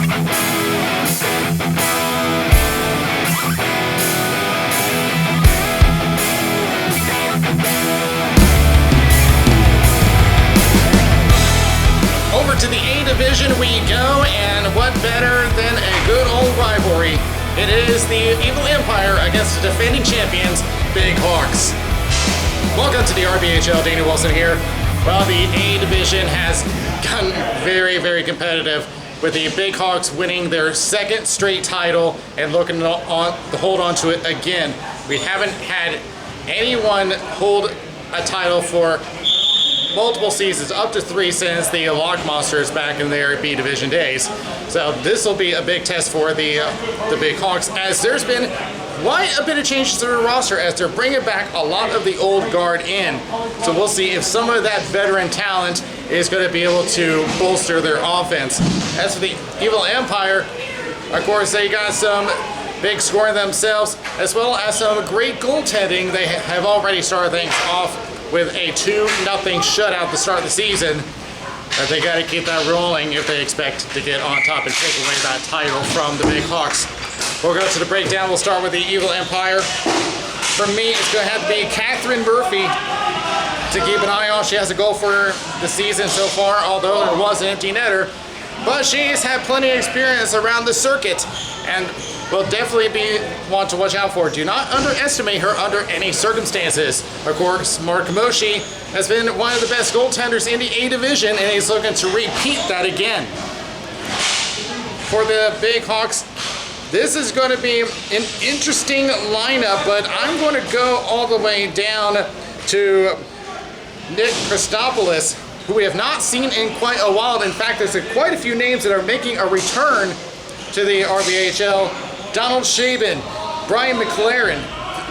Over to the A division we go, and what better than a good old rivalry? It is the Evil Empire against the defending champions, Big Hawks. Welcome to the RBHL, Danny Wilson here. Well, the A division has gotten very, very competitive, with the Big Hawks winning their second straight title and looking to hold on to it again. We haven't had anyone hold a title for multiple seasons, up to 3 since the Lock Monsters back in their B Division days. So this will be a big test for the Big Hawks, as there's been quite a bit of changes to the roster as they're bringing back a lot of the old guard in. So we'll see if some of that veteran talent is going to be able to bolster their offense. As for the Evil Empire, of course, they got some big scoring themselves, as well as some great goaltending. They have already started things off with a 2-0 shutout to start the season. But they got to keep that rolling if they expect to get on top and take away that title from the Big Hawks. We'll go to the breakdown. We'll start with the Evil Empire. For me, it's going to have to be Catherine Murphy to keep an eye on. She has a goal for the season so far, although there was an empty netter. But she's had plenty of experience around the circuit and will definitely be one to watch out for. Do not underestimate her under any circumstances. Of course, Mark Moshi has been one of the best goaltenders in the A division, and he's looking to repeat that again. For the Big Hawks, this is going to be an interesting lineup, but I'm going to go all the way down to Nick Christopoulos, who we have not seen in quite a while. In fact, there's quite a few names that are making a return to the RBHL. Donald Shaban, Brian McLaren.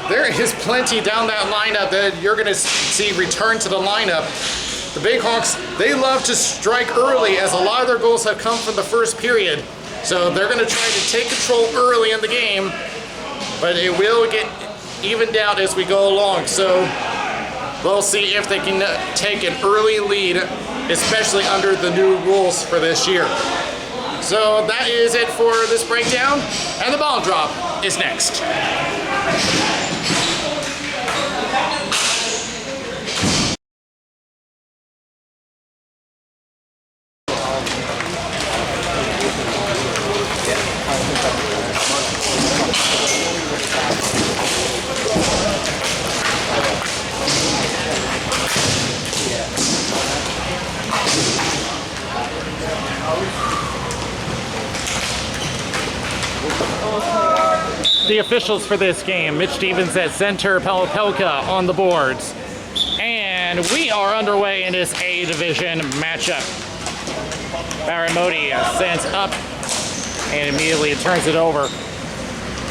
There is plenty down that lineup that you're going to see return to the lineup. The Big Hawks, they love to strike early, as a lot of their goals have come from the first period. So they're going to try to take control early in the game, but it will get evened out as we go along. So we'll see if they can take an early lead, especially under the new rules for this year. So that is it for this breakdown, and the ball drop is next. The officials for this game: Mitch Stevens at center, Pelka on the boards. And we are underway in this A division matchup. Baramoti sends up and immediately turns it over.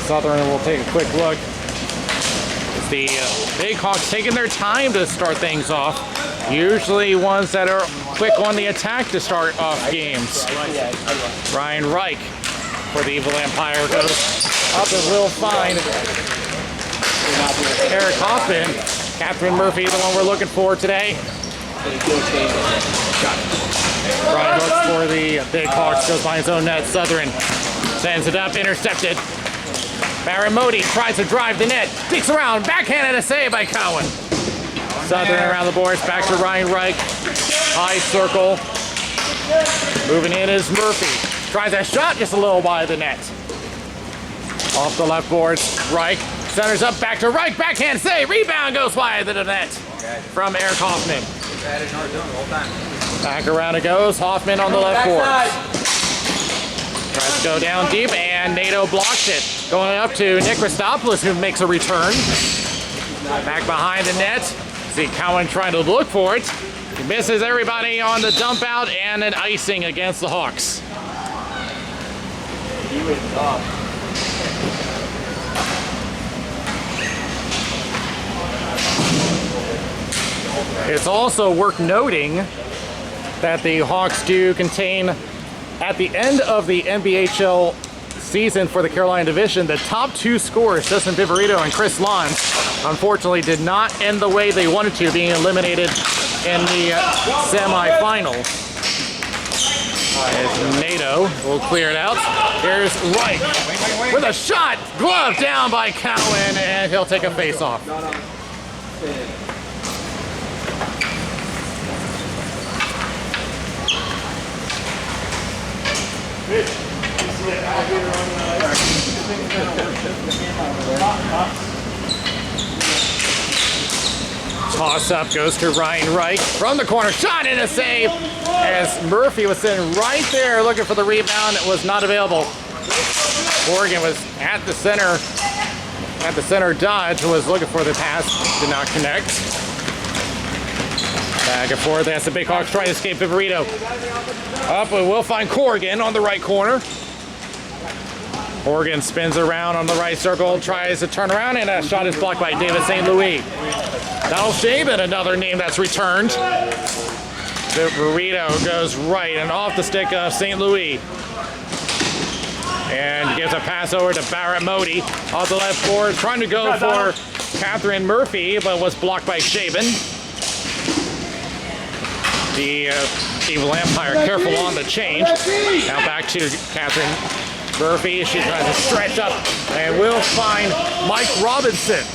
Southern will take a quick look. It's the Big Hawks taking their time to start things off. Usually ones that are quick on the attack to start off games. Ryan Reich for the Evil Empire goes up a little fine. Eric Hoffman, Catherine Murphy, the one we're looking for today. Brian looks for the Big Hawks, goes by his own net. Southern sends it up, intercepted. Baramoti tries to drive the net, peeks around, backhand and a save by Cowan. Southern around the boards, back to Ryan Reich. High circle. Moving in is Murphy. Tries a shot just a little wide of the net. Off the left boards, Reich centers up, back to Reich, backhand save, rebound goes wide of the net from Eric Hoffman. Back around it goes, Hoffman on the left board. Tries to go down deep, and Nato blocks it. Going up to Nick Christopoulos, who makes a return. Back behind the net, see Cowan trying to look for it. He misses everybody on the dump out, and an icing against the Hawks. He was up. It's also worth noting that the Hawks do contain, at the end of the NBHL season for the Carolina Division, the top 2 scorers, Justin Viverito and Chris Lons, unfortunately did not end the way they wanted to, being eliminated in the semifinals. As NATO will clear it out. Here's Reich with a shot. Glove down by Cowan, and he'll take a face-off. Toss up goes to Ryan Reich from the corner. Shot and a save as Murphy was sitting right there looking for the rebound. It was not available. Morgan was at the center dodge, was looking for the pass, did not connect. Back and forth as the Big Hawks try to escape Viverito. Up, we will find Corrigan on the right corner. Corrigan spins around on the right circle, tries to turn around, and that shot is blocked by David St. Louis. Donald Shaban, another name that's returned. Viverito goes right and off the stick of St. Louis. And gives a pass over to Barrett Modi off the left board, trying to go for Catherine Murphy, but was blocked by Shaban. The Evil Empire careful on the change. Now back to Catherine Murphy. She tries to stretch up and will find Mike Robinson.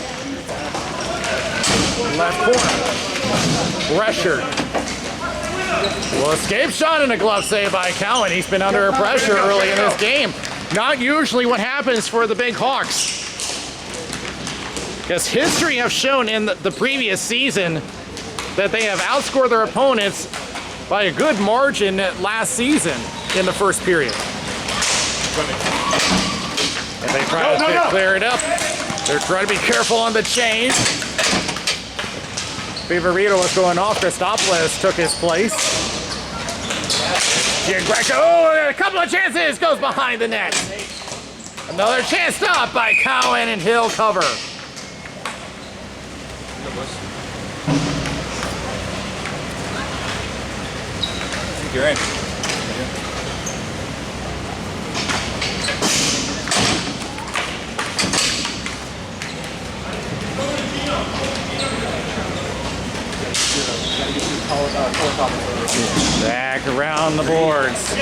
Left corner. Pressure. Well, escape shot and a glove save by Cowan. He's been under pressure early in this game. Not usually what happens for the Big Hawks. Because history have shown in the previous season that they have outscored their opponents by a good margin last season in the first period. And they try to clear it up. They're trying to be careful on the change. Viverito was going off. Christopoulos took his place. Giangreco, oh, a couple of chances, goes behind the net. Another chance stopped by Cowan, and he'll cover. You're in. Back around the boards.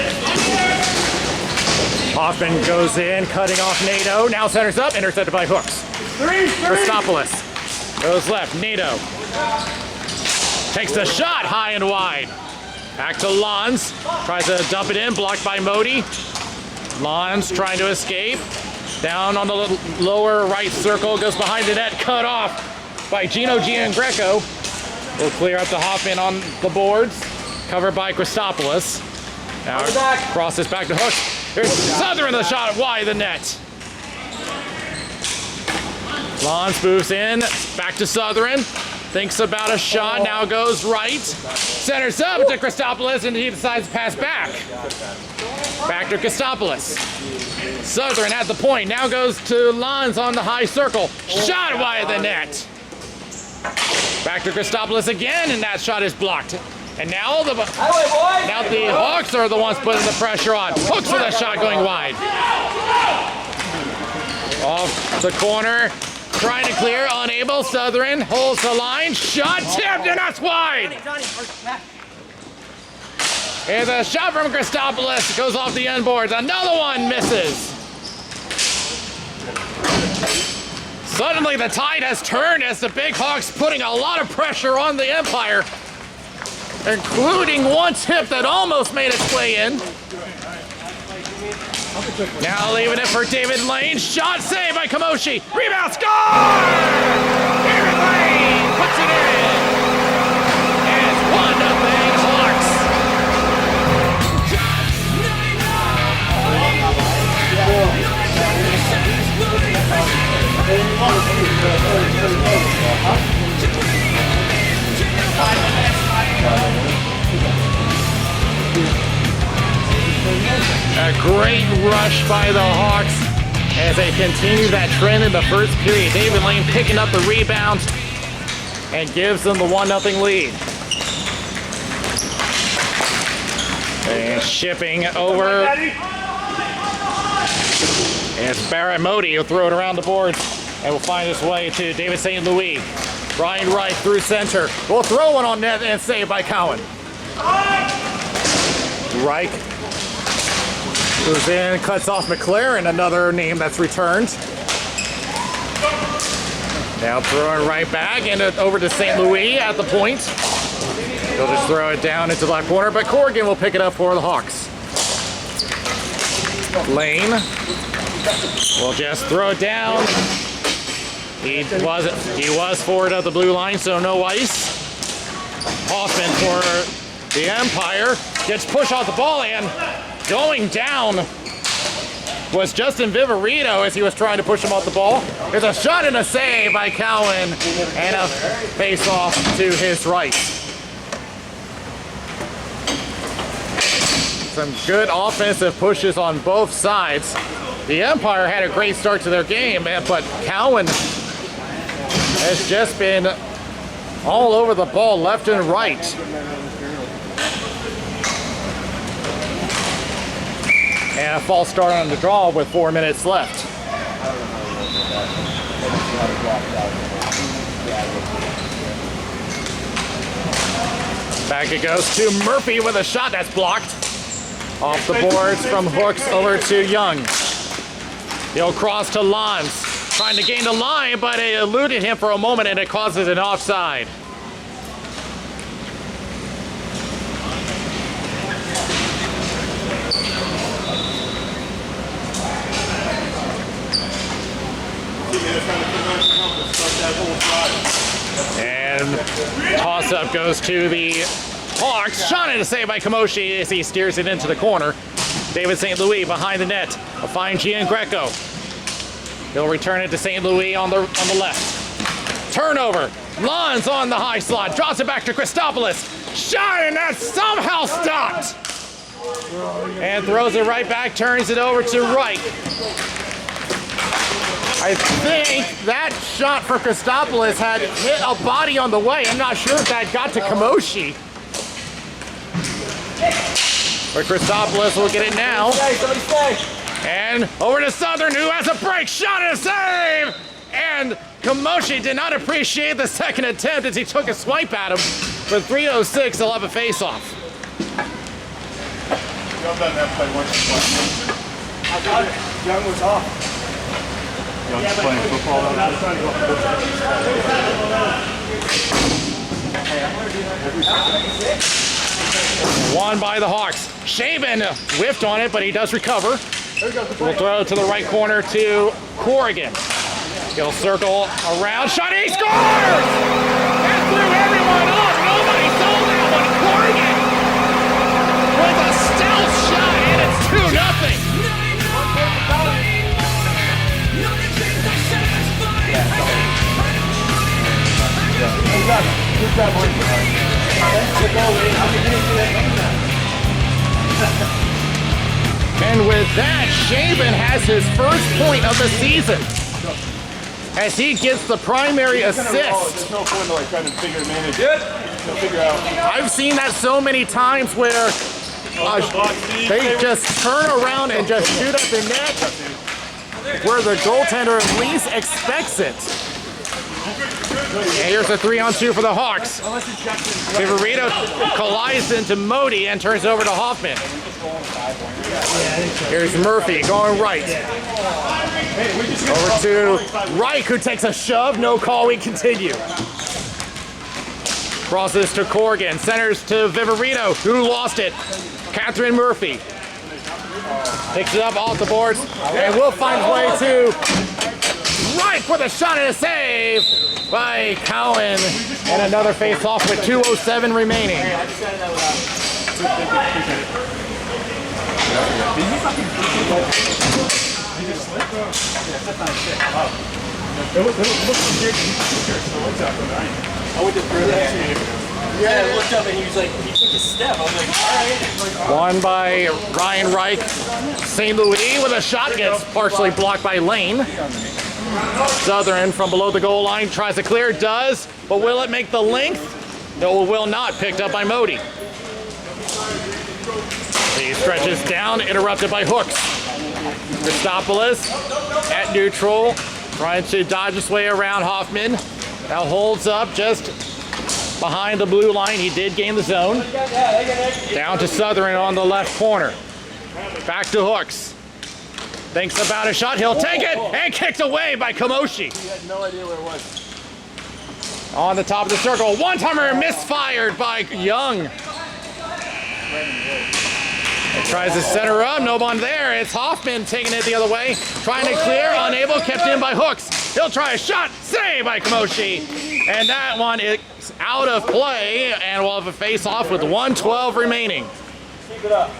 Hoffman goes in, cutting off NATO. Now centers up, intercepted by Hooks. Christopoulos goes left. NATO takes the shot high and wide. Back to Lons. Tries to dump it in, blocked by Modi. Lons trying to escape. Down on the lower right circle, goes behind the net, cut off by Gino Giangreco. Will clear up to Hoffman on the boards, covered by Christopoulos. Now crosses back to Hooks. Here's Southern, the shot wide the net. Lons moves in, back to Southern. Thinks about a shot, now goes right. Centers up to Christopoulos, and he decides to pass back. Back to Christopoulos. Southern at the point, now goes to Lons on the high circle. Shot wide the net. Back to Christopoulos again, and that shot is blocked. And now the Hawks are the ones putting the pressure on. Hooks with a shot going wide. Off the corner, trying to clear, unable. Southern holds the line. Shot tipped, and that's wide. And the shot from Christopoulos goes off the end boards. Another one misses. Suddenly the tide has turned as the Big Hawks putting a lot of pressure on the Empire, including one tip that almost made its way in. Now leaving it for David Lane. Shot saved by Kamoshi. Rebound, score! David Lane puts it in. And it's 1-0 Hawks. A great rush by the Hawks as they continue that trend in the first period. David Lane picking up the rebound and gives them the 1-0 lead. And shipping over. And it's Barrett Modi who'll throw it around the boards and will find his way to David St. Louis. Ryan Wright through center. Will throw one on net and saved by Cowan. Reich Goes in, cuts off McLaren, another name that's returned. Now throwing right back and over to St. Louis at the point. He'll just throw it down into the left corner, but Corrigan will pick it up for the Hawks. Lane will just throw it down. He was forward of the blue line, so no ice. Hoffman for the Empire gets pushed off the ball, and going down was Justin Viverito as he was trying to push him off the ball. There's a shot and a save by Cowan, and a face-off to his right. Some good offensive pushes on both sides. The Empire had a great start to their game, but Cowan has just been all over the ball, left and right. And a false start on the draw with 4 minutes left. Back it goes to Murphy with a shot that's blocked. Off the boards from Hooks over to Young. He'll cross to Lons, trying to gain the line, but it eluded him for a moment and it causes an offside. And toss-up goes to the Hawks. Shot and a save by Kamoshi as he steers it into the corner. David St. Louis behind the net. A fine Gian Greco. He'll return it to St. Louis on the left. Turnover. Lons on the high slot. Drops it back to Christopoulos. Shot, and that's somehow stopped. And throws it right back. Turns it over to Reich. I think that shot for Christopoulos had hit a body on the way. I'm not sure if that got to Kamoshi. But Christopoulos will get it now. And over to Southern, who has a break. Shot and a save! And Kamoshi did not appreciate the second attempt as he took a swipe at him. For 3:06, they'll have a face-off. Young was off. Young's playing football out Won by the Hawks. Shaven whiffed on it, but he does recover. We'll throw it to the right corner to Corrigan. He'll circle around. Shot, he scores! That threw everyone off. Nobody saw that one. Corrigan with a stealth shot, and it's 2-0. And with that, Shaven has his first point of the season as he gets the primary assist. There's no point in like trying to figure manage it. Figure out. I've seen that so many times where they just turn around and just shoot at the net where the goaltender at least expects it. And here's a 3-on-2 for the Hawks. Viverito collides into Modi and turns over to Hoffman. Here's Murphy going right. Over to Reich, who takes a shove. No call, we continue. Crosses to Corrigan. Centers to Viverito, who lost it. Catherine Murphy picks it up off the boards and will find his way to Reich with a shot and a save by Cowan, and another face-off with 2:07 remaining. Yeah, I looked up and he was like, he took a step. I was like, all right. Won by Ryan Reich. St. Louis with a shot gets partially blocked by Lane. Southern from below the goal line tries to clear, does, but will it make the length? No, it will not, picked up by Modi. He stretches down, interrupted by Hooks. Christopoulos at neutral, trying to dodge his way around Hoffman. Now holds up just behind the blue line. He did gain the zone. Down to Southern on the left corner. Back to Hooks. Thinks about a shot. He'll take it and kicked away by Kamoshi. He had no idea where it was. On the top of the circle. One-timer misfired by Young. Tries to center up, no one there. It's Hoffman taking it the other way. Trying to clear, unable, kept in by Hooks. He'll try a shot, saved by Kamoshi. And that one is out of play, and we'll have a face-off with 1:12 remaining. Keep it up.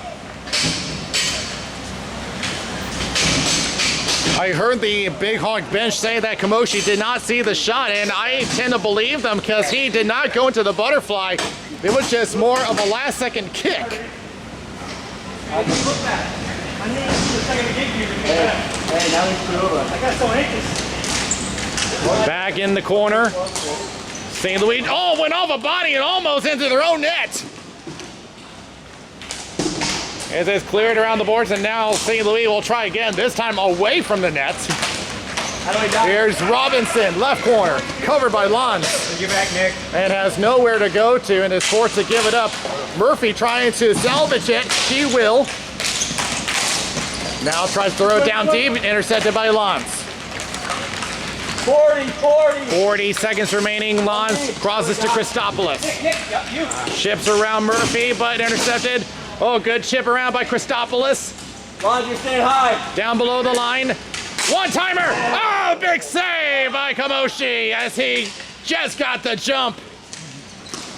I heard the Big Hawk bench say that Kamoshi did not see the shot, and I tend to believe them because he did not go into the butterfly. It was just more of a last-second kick. Hey, now we screw over. I got so anxious. Back in the corner. St. Louis, went off a body and almost into their own net. As it's cleared around the boards, and now St. Louis will try again, this time away from the net. Here's Robinson, left corner, covered by Lons. Get back, Nick. And has nowhere to go to and is forced to give it up. Murphy trying to salvage it. She will. Now tries to throw it down deep, intercepted by Lons. 40 seconds remaining. Lons crosses to Christopoulos. Chips around Murphy, but intercepted. Oh, good chip around by Christopoulos. Lons, you're staying high. Down below the line. One-timer! Oh, big save by Kamoshi as he just got the jump.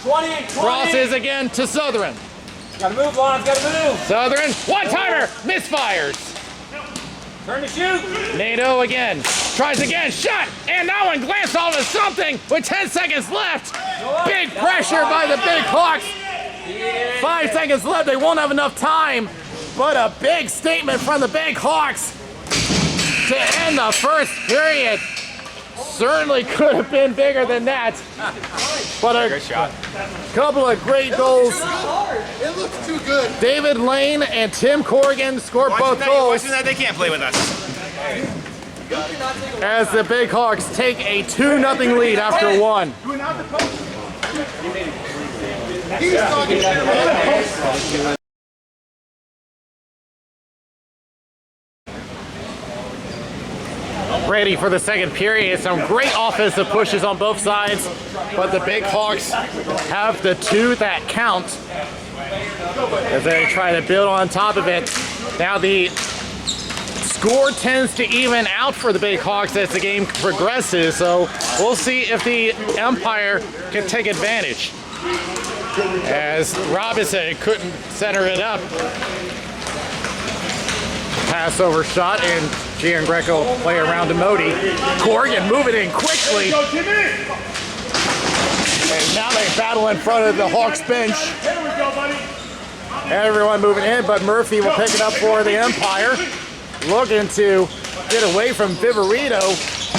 20. Crosses again to Southern. Gotta move, Lons, gotta move. Southern, one-timer, misfires. Turn to shoot. Nato again, tries again, shot, and that one glanced off of something with 10 seconds left. Big pressure by the Big Hawks. 5 seconds left, they won't have enough time, but a big statement from the Big Hawks to end the first period. Certainly could have been bigger than that. But a couple of great goals. It looks too good. David Lane and Tim Corrigan scored both goals Watching that, they can't play with us. as the Big Hawks take a 2-0 lead after one. He's talking shit. Ready for the second period. Some great offensive pushes on both sides, but the Big Hawks have the two that count as they try to build on top of it. Now the score tends to even out for the Big Hawks as the game progresses, so we'll see if the Empire can take advantage. As Robinson couldn't center it up. Passover shot, and Gian Greco play around to Modi. Corrigan moving in quickly. And now they battle in front of the Hawks bench. Everyone moving in, but Murphy will pick it up for the Empire. Looking to get away from Viverito.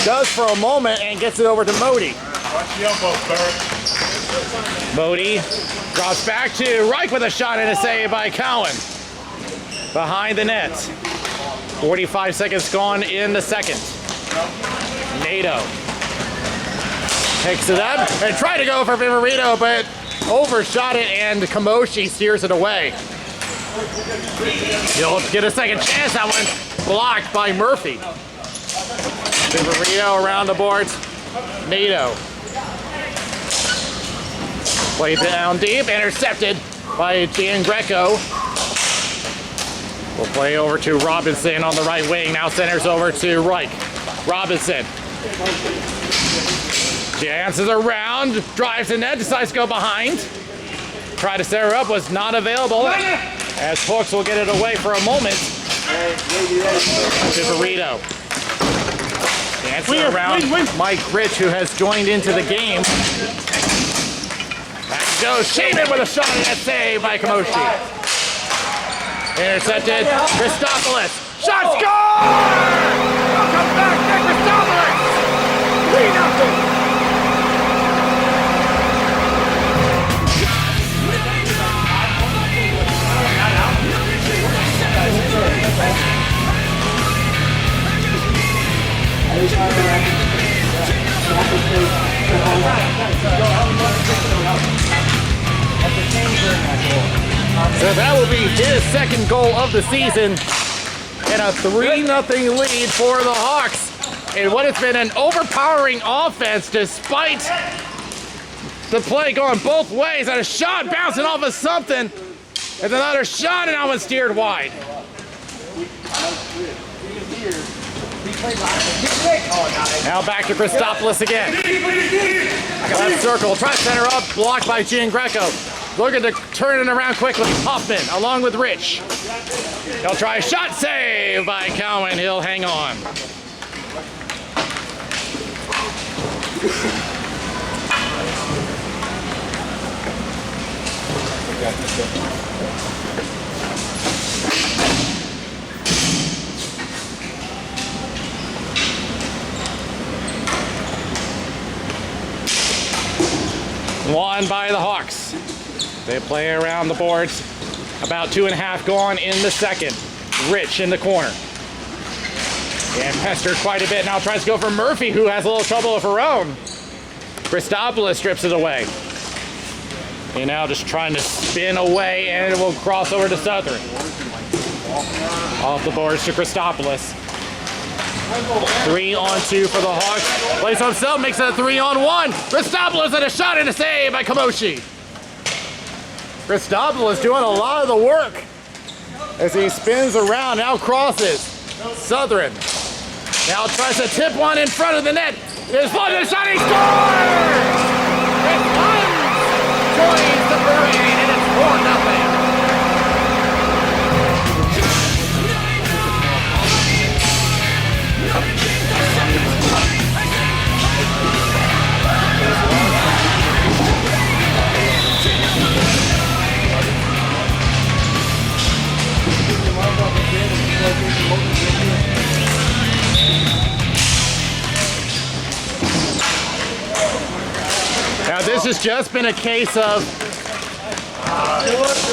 Does for a moment and gets it over to Modi. Watch the elbow, Barrett. Modi drops back to Reich with a shot and a save by Cowan. Behind the net. 45 seconds gone in the second. Nato picks it up and tried to go for Viverito, but overshot it and Kamoshi steers it away. He'll get a second chance. That one blocked by Murphy. Viverito around the boards. Nato. Played down deep, intercepted by Gian Greco. We'll play over to Robinson on the right wing. Now centers over to Reich. Robinson. Chances around, drives the net, decides to go behind. Try to center up, was not available. As Hooks will get it away for a moment. Viverito. Dancing around Mike Rich, who has joined into the game. Back goes Shaman with a shot and a save by Kamoshi. Intercepted, Christopoulos. Shot score! Welcome back, Nick Christopoulos! 3-0. So that will be his second goal of the season. And a 3-0 lead for the Hawks. And what has been an overpowering offense despite the play going both ways. And a shot bouncing off of something. And another shot, and that one steered wide. Now back to Christopoulos again. Left circle, try to center up, blocked by Giangreco. Looking to turn it around quickly. Hoffman along with Rich. He'll try a shot, save by Cowan. He'll hang on. Won by the Hawks. They play around the boards. About 2.5 gone in the second. Rich in the corner. And pestered quite a bit. Now tries to go for Murphy, who has a little trouble of her own. Christopoulos strips it away. And now just trying to spin away, and it will cross over to Southern. Off the boards to Christopoulos. 3-on-2 for the Hawks. Plays on himself, makes it a 3-on-1. Christopoulos and a shot and a save by Kamoshi. Christopoulos doing a lot of the work as he spins around, now crosses. Southern now tries to tip one in front of the net. There's one shot, he scores! It joins the parade, and it's 4-0. Now this has just been a case of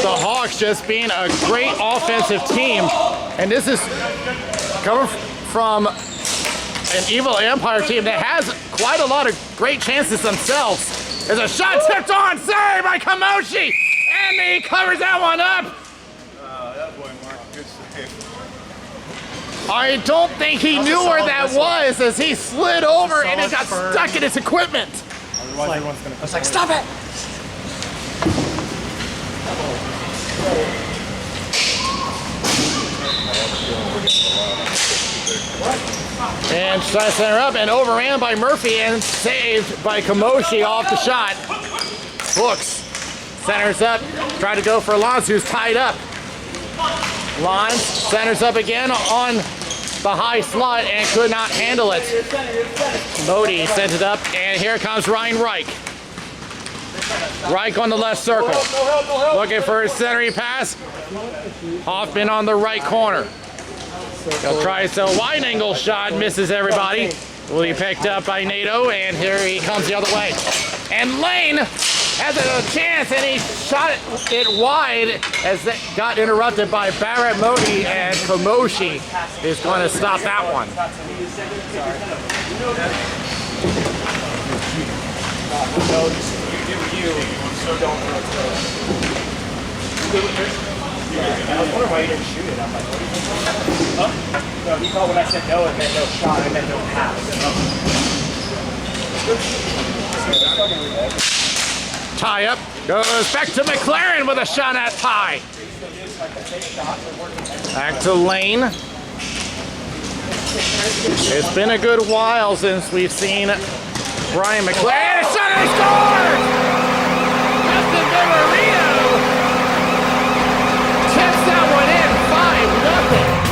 the Hawks just being a great offensive team, and this is coming from an Evil Empire team that has quite a lot of great chances themselves. There's a shot tipped on, save by Kamoshi, and he covers that one up. That boy, Mark, good save. I don't think he knew where that was as he slid over and it got stuck in his equipment. Otherwise, everyone's gonna. I was like, stop it! And tries to center up and overran by Murphy and saved by Kamoshi off the shot. Hooks, centers up, try to go for Lons, who's tied up. Lons centers up again on the high slot and could not handle it. Modi sent it up, and here comes Ryan Reich. Reich on the left circle. Looking for his centering pass. Hoffman on the right corner. He'll try a wide angle shot, misses everybody. Will be picked up by Nato, and here he comes the other way. And Lane has a chance, and he shot it wide as it got interrupted by Barrett Modi, and Kamoshi is going to stop that one. I was wondering why you didn't shoot it. I'm like, what are you doing? Huh? No, he thought when I said no, it meant no shot. I meant no pass. Tie up, goes back to McLaren with a shot at tie. Back to Lane. It's been a good while since we've seen Brian McLaren. A shot and he scores! Justin Viverito tips that one in, 5-0.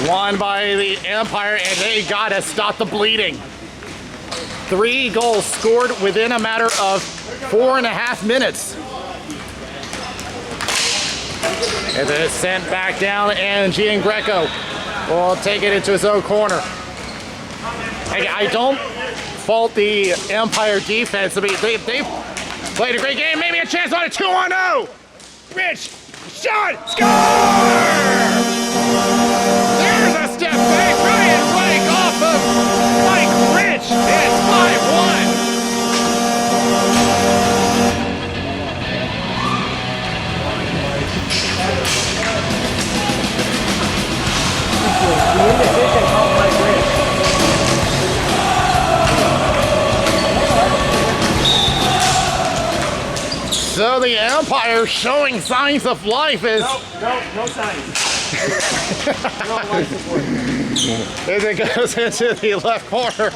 Won by the Empire, and they gotta stop the bleeding. 3 goals scored within a matter of 4.5 minutes. And then it's sent back down, and Giangreco will take it into his own corner. I don't fault the Empire defense. I mean, they played a great game. Maybe a chance on a 2-on-0. Rich, shot, score! There's a step back. Ryan Reich off of Mike Rich. It's 5-1. So the Empire showing signs of life is... No signs. No life support. As it goes into the left corner.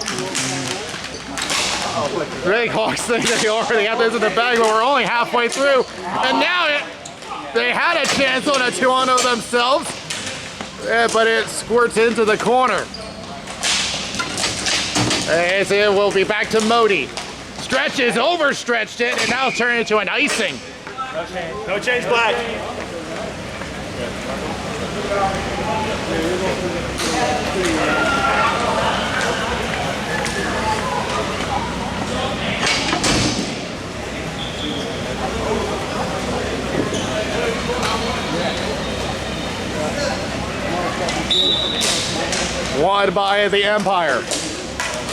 Big Hawks think they already got this in the bag, but we're only halfway through. And now they had a chance on a 2-on-0 themselves, but it squirts into the corner. As it will be back to Modi. Stretches, overstretched it, and now it's turned into an icing. No change black. Won by the Empire.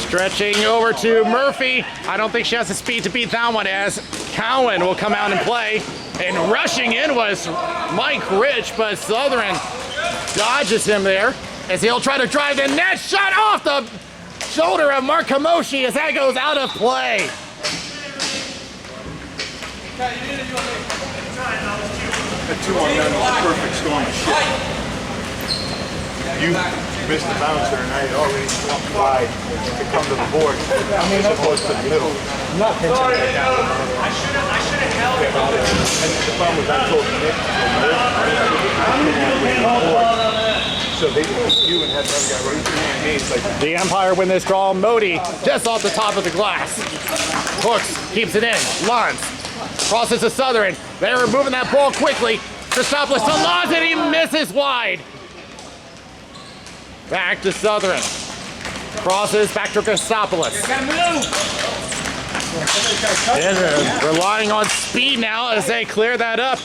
Stretching over to Murphy. I don't think she has the speed to beat that one, as Cowan will come out and play. And rushing in was Mike Rich, but Southern dodges him there as he'll try to drive the net. Shot off the shoulder of Mark Kamoshi as that goes out of play. The 2-on-1 was perfect storm of shit. You missed the bouncer and I had already walked wide to come to the board. As opposed to the middle. I should have held it. And the problem was I told Nick so they you and had another guy running through my knees like The Empire win this draw. Modi just off the top of the glass. Hooks keeps it in. Lawrence crosses to Southern. They're moving that ball quickly. Christopoulos to Lawrence and he misses wide. Back to Southern. Crosses back to Christopoulos. And relying on speed now as they clear that up.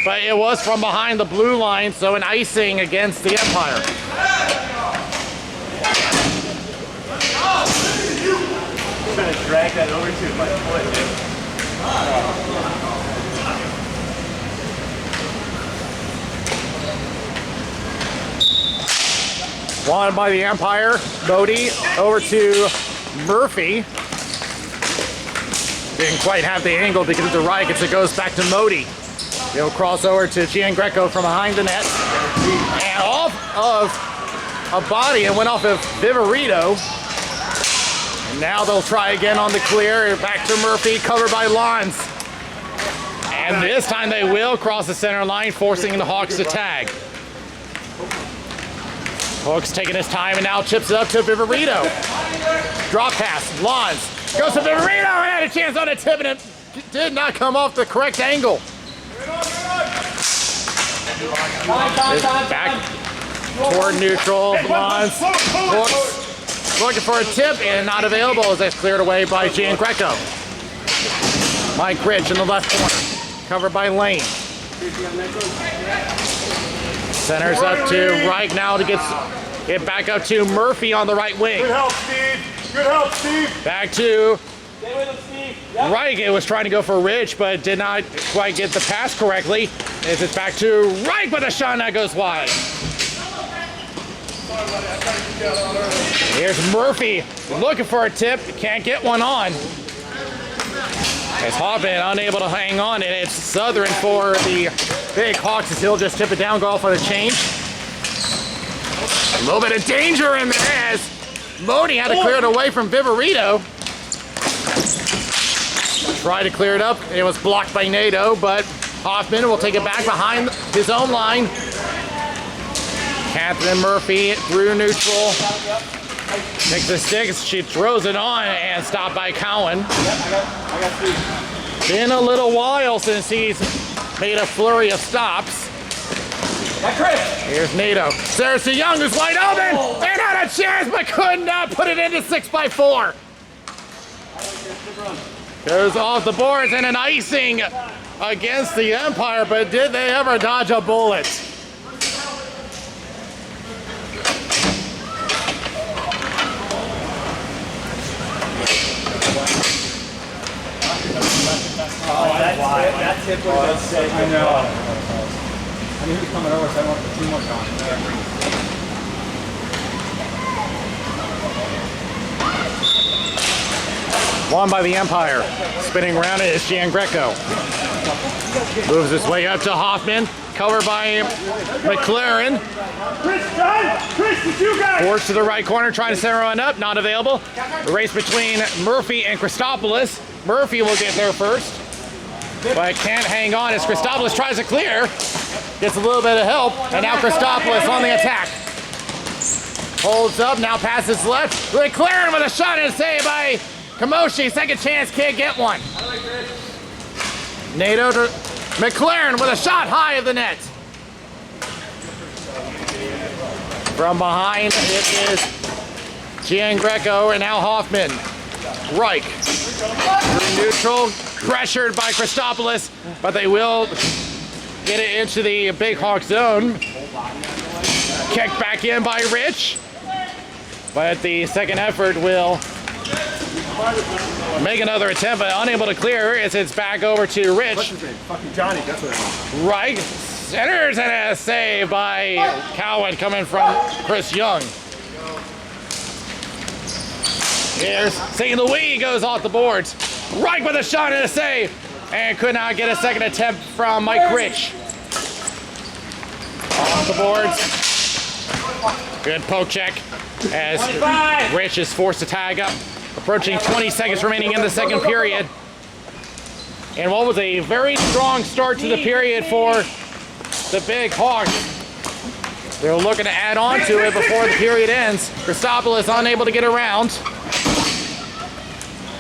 But it was from behind the blue line, so an icing against the Empire. I'm trying to drag that over to my foot. Won by the Empire. Modi over to Murphy. Didn't quite have the angle to get it to Reich as it goes back to Modi. He'll cross over to Gian Greco from behind the net. And off of a body and went off of Viverito. And now they'll try again on the clear. Back to Murphy, covered by Lons. And this time they will cross the center line, forcing the Hawks to tag. Hawks taking his time and now chips it up to Viverito. Drop pass, Lons. Goes to Viverito and had a chance on a tip and it did not come off the correct angle. Back toward neutral. Lons hooks, looking for a tip and not available as that's cleared away by Gian Greco. Mike Rich in the left corner, covered by Lane. Centers up to Reich now to get it back up to Murphy on the right wing. good help, Steve. Good help, Steve. Back to Reich. It was trying to go for Rich, but did not quite get the pass correctly. As it's back to Reich, but the shot that goes wide. Here's Murphy looking for a tip. Can't get one on. As Hoffman unable to hang on, and it's Southern for the Big Hawks as he'll just tip it down, go off on a change. A little bit of danger in there as Modi had to clear it away from Viverito. Tried to clear it up. It was blocked by Nato, but Hoffman will take it back behind his own line. Catherine Murphy through neutral. Takes the sticks, she throws it on and stopped by Cowan. Been a little while since he's made a flurry of stops. Here's Nato. Sarah Young who's wide open and had a chance but could not put it into 6x4. Goes off the boards and an icing against the Empire, but did they ever dodge a bullet? That tip was sick. I know. I knew he was coming over, so I wanted 2 more shots. Won by the Empire. Spinning around it is Gian Greco. Moves his way up to Hoffman. Covered by McLaren. Chris, it's you guys! Forced to the right corner, trying to center one up. Not available. The race between Murphy and Christopoulos. Murphy will get there first, but can't hang on as Christopoulos tries to clear. Gets a little bit of help, and now Christopoulos on the attack. Holds up, now passes left. McLaren with a shot and a save by Kamoshi. Second chance, can't get one. Nato to McLaren with a shot high of the net. From behind, it is Gian Greco and now Hoffman. Reich through neutral, pressured by Christopoulos, but they will get it into the Big Hawk zone. Kicked back in by Rich, but the second effort will make another attempt, but unable to clear as it's back over to Rich. What's his name? Fucking Johnny, that's what it is. Reich centers and a save by Cowan coming from Chris Young. Here's St. Louis, goes off the boards. Reich with a shot and a save, and could not get a second attempt from Mike Rich. Off the boards. Good poke check as Rich is forced to tag up. Approaching 20 seconds remaining in the second period. And what was a very strong start to the period for the Big Hawks. They're looking to add on to it before the period ends. Christopoulos unable to get around.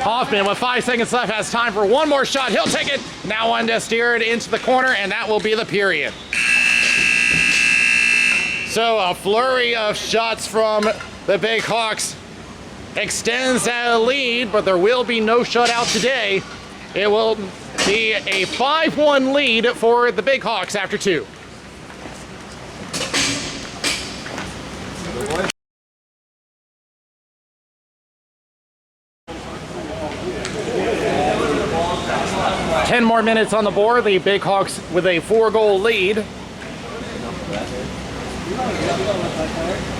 Hoffman with 5 seconds left has time for one more shot. He'll take it. Now on to steer it into the corner, and that will be the period. So a flurry of shots from the Big Hawks extends that lead, but there will be no shutout today. It will be a 5-1 lead for the Big Hawks after 2. Ten more minutes on the board. The Big Hawks with a 4-goal lead.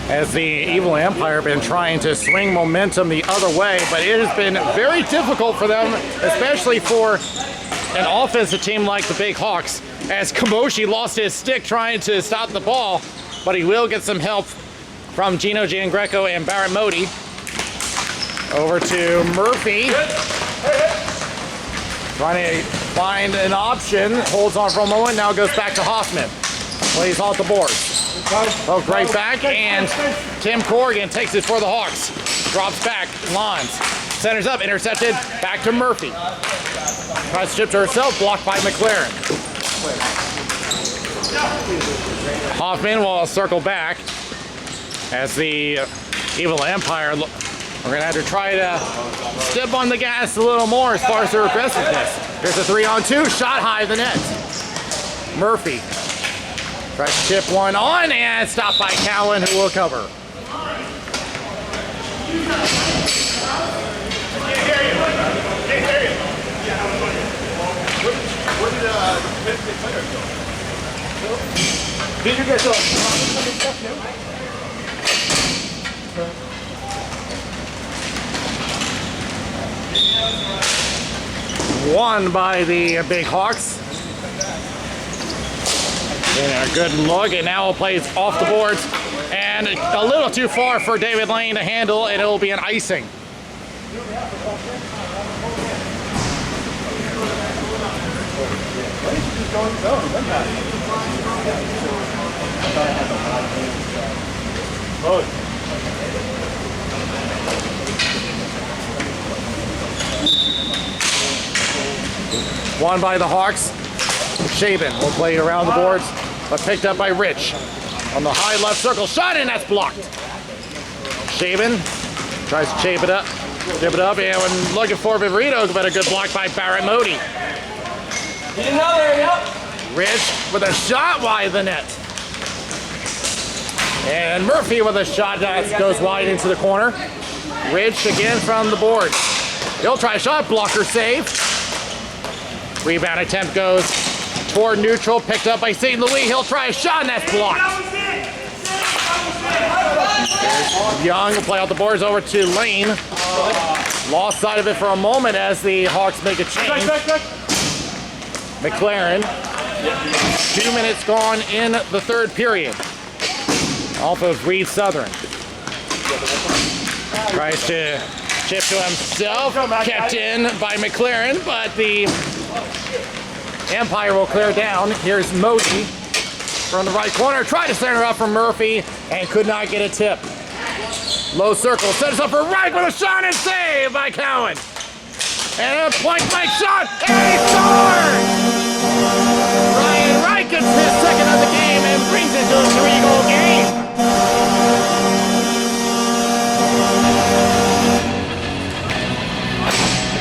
As the Evil Empire have been trying to swing momentum the other way, but it has been very difficult for them, especially for an offensive team like the Big Hawks, as Kamoshi lost his stick trying to stop the ball, but he will get some help from Gino Giangreco and Barrett Modi. Over to Murphy. Trying to find an option, holds on for a moment, now goes back to Hoffman. Plays off the board. Poke right back, and Tim Corrigan takes it for the Hawks. Drops back, Lons. Centers up, intercepted, back to Murphy. Tries to chip to herself, blocked by McLaren. Hoffman will circle back as the Evil Empire. We're going to have to try to step on the gas a little more as far as their aggressiveness. Here's a 3-on-2, shot high of the net. Murphy tries to chip one on and stopped by Cowan, who will cover. Did you get stuff new? Won by the Big Hawks. And a good look, and now plays off the boards. And a little too far for David Lane to handle, and it'll be an icing. Won by the Hawks. Shaven will play around the boards, but picked up by Rich. On the high left circle, shot, and that's blocked. Shaven tries to shape it up. Give it up, and when looking for Viverito, but a good block by Barrett Modi. Get another, yep. Rich with a shot wide of the net. And Murphy with a shot that goes wide into the corner. Rich again from the boards. He'll try a shot, blocker save. Rebound attempt goes toward neutral, picked up by St. Louis. He'll try a shot, and that's blocked. Young will play out the boards over to Lane. Lost sight of it for a moment as the Hawks make a change. McLaren. 2 minutes gone in the third period. Off of Reed Southern. Tries to chip to himself. Kept in by McLaren, but the Empire will clear down. Here's Modi from the right corner. Tried to center up from Murphy and could not get a tip. Low circle. Sets up for Reich with a shot and save by Cowan. And a point blank shot. And he scores! Ryan Reich gets his second of the game and brings it to a 3-goal game.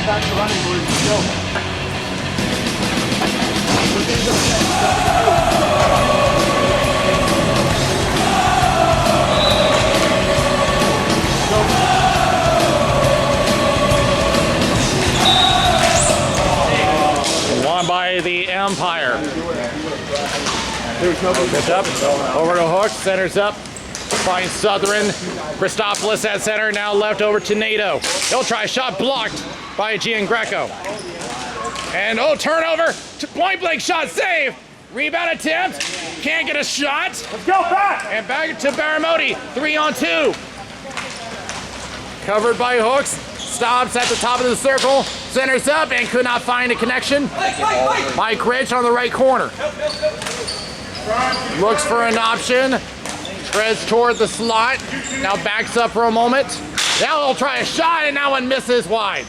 Back to running, boys. Go. Won by the Empire. Picked up, over to Hook, centers up, finds Southern. Christopoulos at center, now left over to Nato. He'll try a shot blocked by Giangreco. And turnover, point blank shot, save. Rebound attempt, can't get a shot. Let's go back. And back to Baramoti, 3-on-2. Covered by Hooks, stops at the top of the circle, centers up and could not find a connection. Mike Rich on the right corner. Looks for an option, treads toward the slot, now backs up for a moment. Now he'll try a shot and that one misses wide.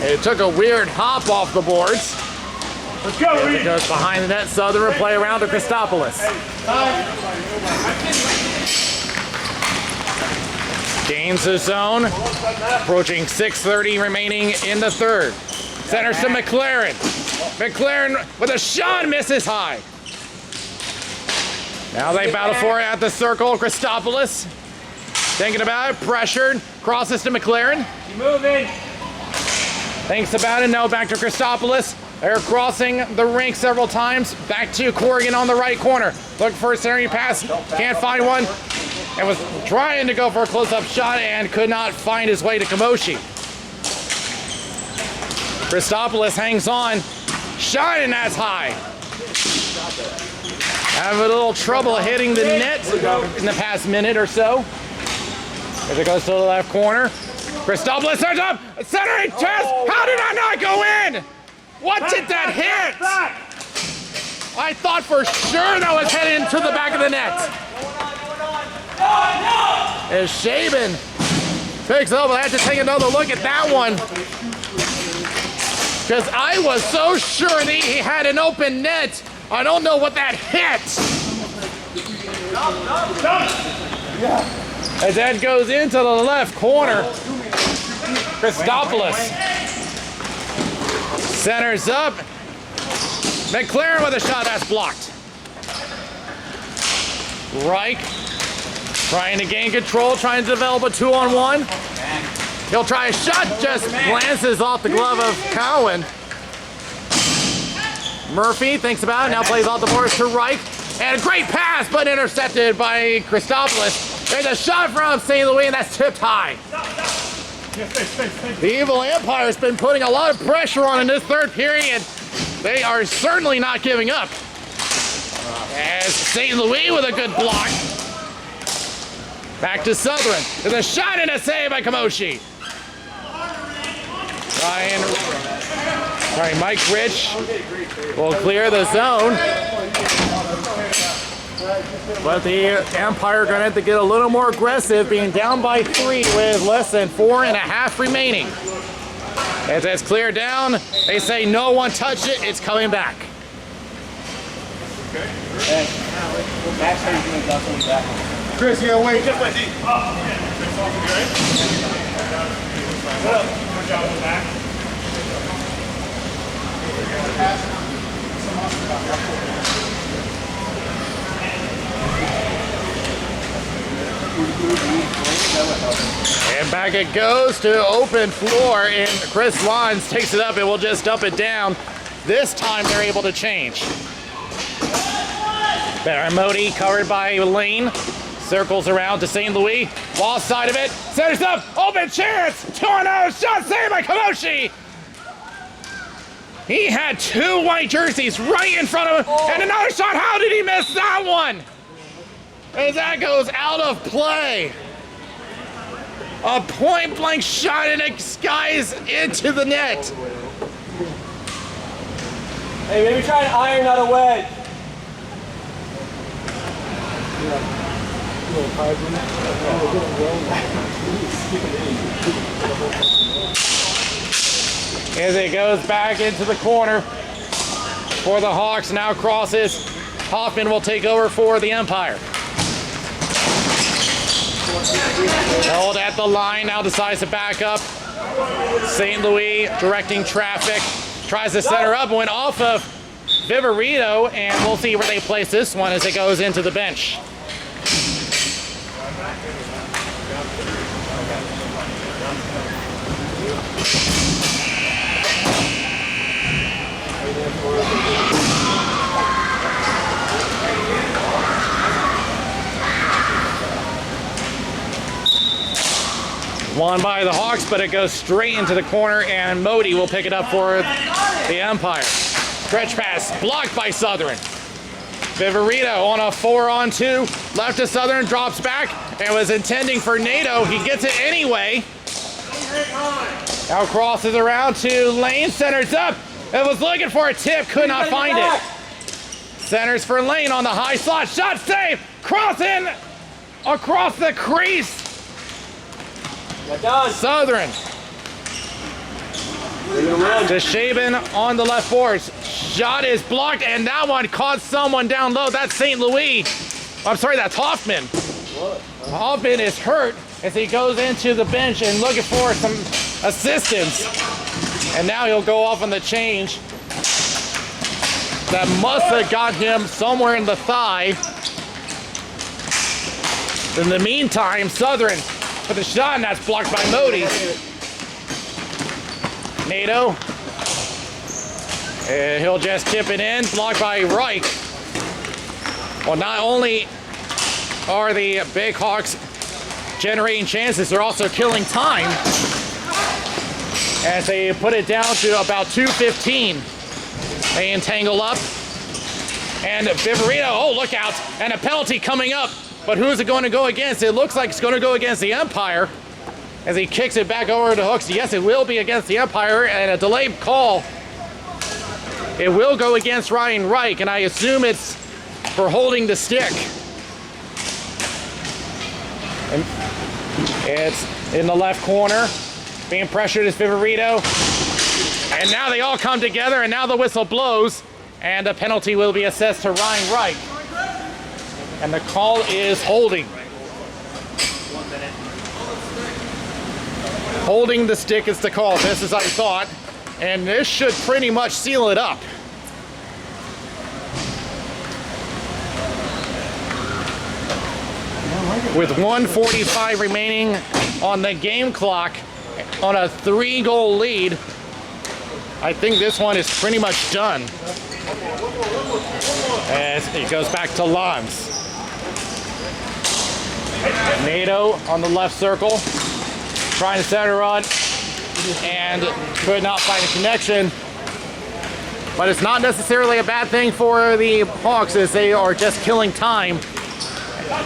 It took a weird hop off the boards. Let's go, It goes behind the net, Southern will play around to Christopoulos. Gains the zone, approaching 6:30 remaining in the third. Centers to McLaren. McLaren with a shot, misses high. Now they battle for it at the circle. Christopoulos thinking about it, pressured, crosses to McLaren. Keep moving. Thinks about it, now back to Christopoulos. They're crossing the rink several times. Back to Corrigan on the right corner. Looking for a centering pass, can't find one. And was trying to go for a close-up shot and could not find his way to Kamoshi. Christopoulos hangs on, shot and that's high. Have a little trouble hitting the net in the past minute or so. As it goes to the left corner. Christopoulos turns up, centering test. How did I not go in? What did that hit? I thought for sure that was headed into the back of the net. As Shaban picks up, I had to take another look at that one. Because I was so sure that he had an open net. I don't know what that hit. As that goes into the left corner. Christopoulos centers up. McLaren with a shot that's blocked. Reich trying to gain control, trying to develop a 2-on-1. He'll try a shot, just glances off the glove of Cowan. Murphy thinks about it, now plays off the boards to Reich. And a great pass, but intercepted by Christopoulos. There's a shot from St. Louis, and that's tipped high. The Evil Empire's been putting a lot of pressure on in this third period. They are certainly not giving up. As St. Louis with a good block. Back to Southern. There's a shot and a save by Kamoshi. Mike Rich will clear the zone. But the Empire going to have to get a little more aggressive, being down by 3 with less than 4.5 remaining. As that's cleared down, they say no one touched it, it's coming back. Chris, you gotta wait. And back it goes to open floor, and Chris Lons takes it up and will just dump it down. This time they're able to change. Better Modi covered by Lane. Circles around to St. Louis. Wall side of it. Centers up. Open chance. 2-0. Shot saved by Kamoshi. He had two white jerseys right in front of him. And another shot. How did he miss that one? As that goes out of play. A point blank shot and it skies into the net. Hey, maybe try an iron, not a wedge. As it goes back into the corner for the Hawks, now crosses. Hoffman will take over for the Empire. Held at the line, now decides to back up. St. Louis directing traffic. Tries to center up, went off of Viverito, and we'll see where they place this one as it goes into the bench. Won by the Hawks, but it goes straight into the corner, and Modi will pick it up for the Empire. Stretch pass blocked by Southern. Viverito on a 4-on-2, left to Southern, drops back, and was intending for NATO. He gets it anyway. Now crosses around to Lane, centers up. It was looking for a tip, could not find it. Centers for Lane on the high slot, shot save, cross in across the crease. Southern. To Shaban on the left boards. Shot is blocked, and that one caught someone down low. That's St. Louis. I'm sorry, that's Hoffman. Hoffman is hurt as he goes into the bench and looking for some assistance. And now he'll go off on the change. That must have got him somewhere in the thigh. In the meantime, Southern for the shot, and that's blocked by Modi. NATO. And he'll just tip it in, blocked by Reich. Well, not only are the Big Hawks generating chances, they're also killing time as they put it down to about 2:15. They entangle up. And Viverito, oh, look out, and a penalty coming up. But who's it going to go against? It looks like it's going to go against the Empire as he kicks it back over to Hooks. Yes, it will be against the Empire, and a delayed call. It will go against Ryan Reich, and I assume it's for holding the stick. And it's in the left corner. Being pressured is Viverito. And now they all come together, and now the whistle blows, and a penalty will be assessed to Ryan Reich. And the call is holding. Holding the stick is the call. This is, I thought. And this should pretty much seal it up. With 1:45 remaining on the game clock, on a 3-goal lead, I think this one is pretty much done. As it goes back to Lons. NATO on the left circle, trying to center run, and could not find a connection. But it's not necessarily a bad thing for the Hawks as they are just killing time.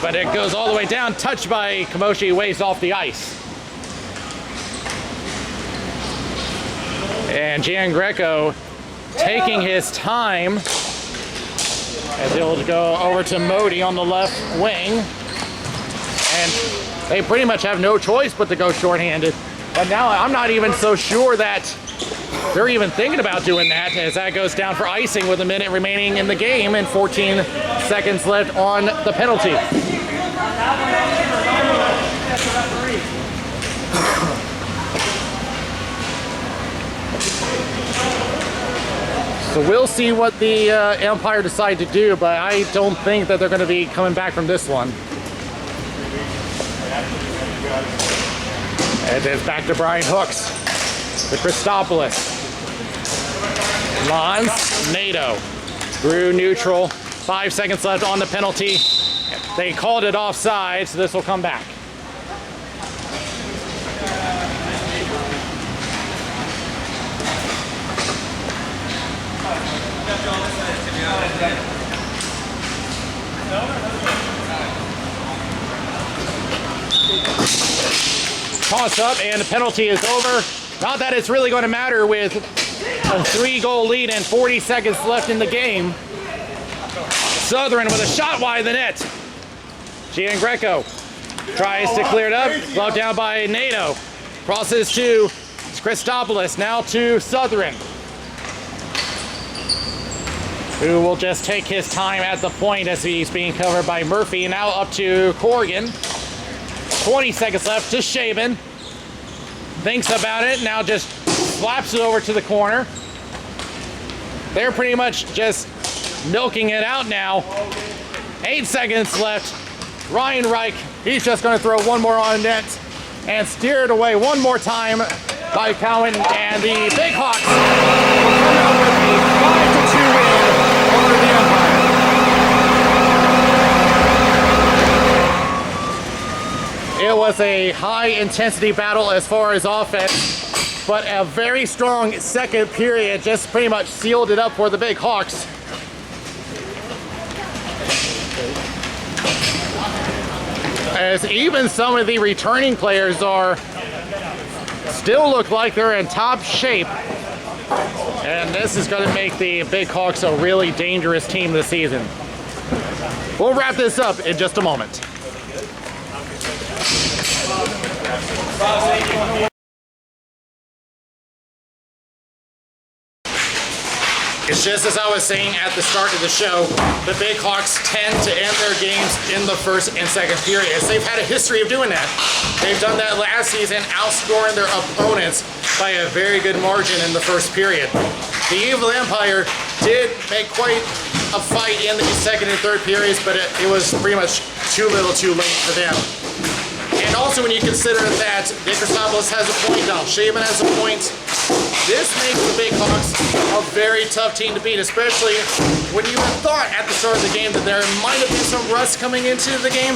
But it goes all the way down, touched by Kamoshi, waves off the ice. And Gian Greco taking his time as he'll go over to Modi on the left wing. And they pretty much have no choice but to go shorthanded. But now I'm not even so sure that they're even thinking about doing that as that goes down for icing with a minute remaining in the game and 14 seconds left on the penalty. So we'll see what the Empire decide to do, but I don't think that they're going to be coming back from this one. And it's back to Brian Hooks, to Christopoulos. Lons, NATO, through neutral. 5 seconds left on the penalty. They called it offside, so this will come back. Toss up, and the penalty is over. Not that it's really going to matter with a 3-goal lead and 40 seconds left in the game. Southern with a shot wide of the net. Gian Greco tries to clear it up. Brought down by NATO. Crosses to Christopoulos. Now to Southern, who will just take his time at the point as he's being covered by Murphy. Now up to Corrigan. 20 seconds left to Shaban. Thinks about it. Now just slaps it over to the corner. They're pretty much just milking it out now. 8 seconds left. Ryan Reich, he's just going to throw one more on net and steer it away one more time by Cowan, and the Big Hawks will come out with a 5-2 win over the Empire. It was a high-intensity battle as far as offense, but a very strong second period just pretty much sealed it up for the Big Hawks. As even some of the returning players still look like they're in top shape. And this is going to make the Big Hawks a really dangerous team this season. We'll wrap this up in just a moment. It's just as I was saying at the start of the show, the Big Hawks tend to end their games in the first and second periods. They've had a history of doing that. They've done that last season, outscoring their opponents by a very good margin in the first period. The Evil Empire did make quite a fight in the second and third periods, but it was pretty much too little too late for them. And also when you consider that Nick Christopoulos has a point now, Shaban has a point, this makes the Big Hawks a very tough team to beat, especially when you thought at the start of the game that there might have been some rust coming into the game,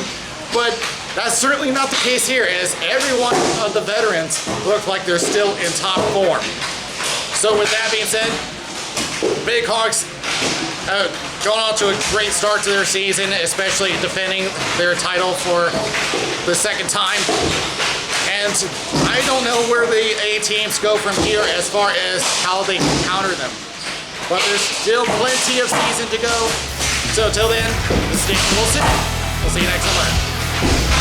but that's certainly not the case here, as every one of the veterans look like they're still in top form. So with that being said, Big Hawks going on to a great start to their season, especially defending their title for the second time. And I don't know where the A teams go from here as far as how they counter them. But there's still plenty of season to go. So until then, this is Dave Wilson. We'll see you next summer.